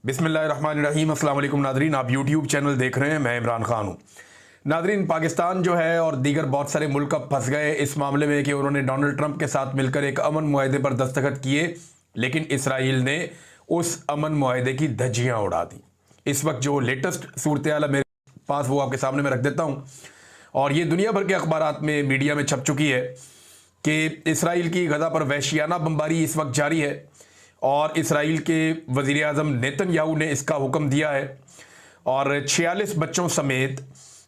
बिस्मिल्लाहिर्रहमानिर्रहीम। अस्सलाम वालेकुम नादरीन, आप यूट्यूब चैनल देख रहे हैं। मैं इमरान खान हूँ। नादरीन, पाकिस्तान जो है और दीगर बहुत सारे मुल्क अब फंस गए इस मामले में कि उन्होंने डोनाल्ड ट्रंप के साथ मिलकर एक अमन मुआहदे पर दस्तखत किए, लेकिन इसराइल ने उस अमन मुआहदे की धज्जियाँ उड़ा दी। इस वक्त जो लेटेस्ट सूरत हाल है मेरे पास, वो आपके सामने मैं रख देता हूँ। और ये दुनिया भर के अखबारात में, मीडिया में छप चुकी है कि इसराइल की गजा पर वहशियाना बमबारी इस वक्त जारी है और इसराइल के वज़ीर आज़म नेतन्याहू ने इसका हुक्म दिया है और 46 बच्चों समेत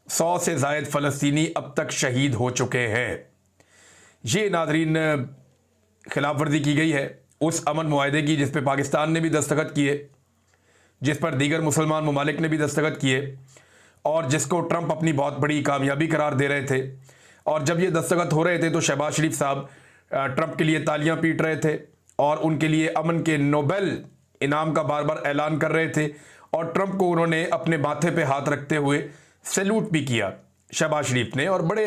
100 से ज़ायद फ़लस्तीनी अब तक शहीद हो चुके हैं। ये नादरीन खिलाफ वर्जी की गई है उस अमन मुआहदे की जिस पर पाकिस्तान ने भी दस्तखत किए, जिस पर दीगर मुसलमान ममालिक ने भी दस्तखत किए और जिसको ट्रंप अपनी बहुत बड़ी कामयाबी करार दे रहे थे। और जब ये दस्तखत हो रहे थे तो शहबाज शरीफ साहब ट्रंप के लिए तालियां पीट रहे थे और उनके लिए अमन के नोबेल इनाम का बार बार ऐलान कर रहे थे और ट्रंप को उन्होंने अपने माथे पे हाथ रखते हुए सैल्यूट भी किया शहबाज शरीफ ने। और बड़े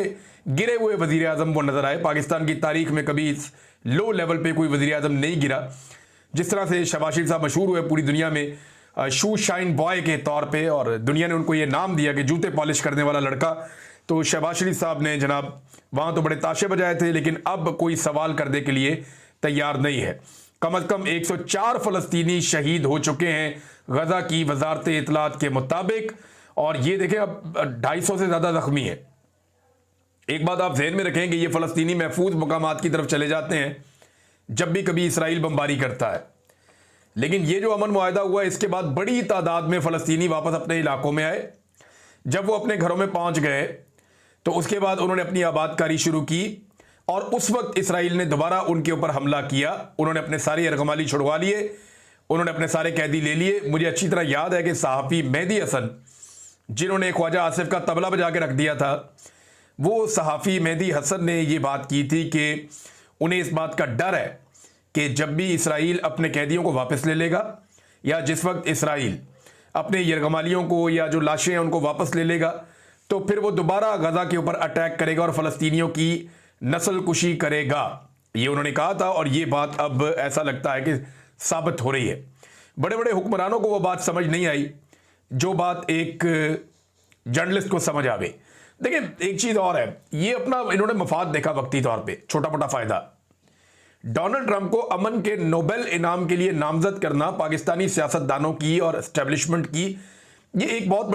गिरे हुए वज़ीर आज़म वो नज़र आए। पाकिस्तान की तारीख में कभी इस लो लेवल पे कोई वज़ीर आज़म नहीं गिरा जिस तरह से शहबाज शरीफ साहब मशहूर हुए पूरी दुनिया में शू शाइन बॉय के तौर पे, और दुनिया ने उनको ये नाम दिया कि जूते पॉलिश करने वाला लड़का। तो शहबाज शरीफ साहब ने जनाब वहाँ तो बड़े ताशे बजाए थे, लेकिन अब कोई सवाल करने के लिए तैयार नहीं है। कम अज़ कम 104 फ़लस्तीनी शहीद हो चुके हैं गजा की वजारत इत्तलात के मुताबिक, और ये देखें अब 250 से ज़्यादा ज़ख्मी है। एक बात आप जहन में रखें कि ये फ़लस्तीनी महफूज मकामात की तरफ चले जाते हैं जब भी कभी इसराइल बमबारी करता है, लेकिन ये जो अमन मुआहदा हुआ इसके बाद बड़ी तादाद में फ़लस्तीनी वापस अपने इलाकों में आए। जब वो अपने घरों में पहुंच गए तो उसके बाद उन्होंने अपनी आबादकारी शुरू की और उस वक्त इसराइल ने दोबारा उनके ऊपर हमला किया। उन्होंने अपने सारे यरगमाली छुड़वा लिए, उन्होंने अपने सारे कैदी ले लिए। मुझे अच्छी तरह याद है कि सहाफ़ी मेहदी हसन, जिन्होंने ख्वाजा आसिफ का तबला बजा के रख दिया था, वो सहाफ़ी मेहदी हसन ने ये बात की थी कि उन्हें इस बात का डर है कि जब भी इसराइल अपने कैदियों को वापस ले लेगा या जिस वक्त इसराइल अपने यरगमालियों को या जो लाशें हैं उनको वापस ले लेगा, तो फिर वो दोबारा गजा के ऊपर अटैक करेगा और फ़लस्तीनियों की नस्ल कुशी करेगा। ये उन्होंने कहा था और ये बात अब ऐसा लगता है कि साबित हो रही है। बड़े बड़े हुक्मरानों को वो बात समझ नहीं आई जो बात एक जर्नलिस्ट को समझ आवे। देखिए, एक चीज़ और है, ये अपना इन्होंने मफाद देखा वक्ती तौर पे, छोटा मोटा फ़ायदा। डोनाल्ड ट्रंप को अमन के नोबेल इनाम के लिए नामजद करना पाकिस्तानी सियासतदानों की और एस्टेब्लिशमेंट की ये एक बहुत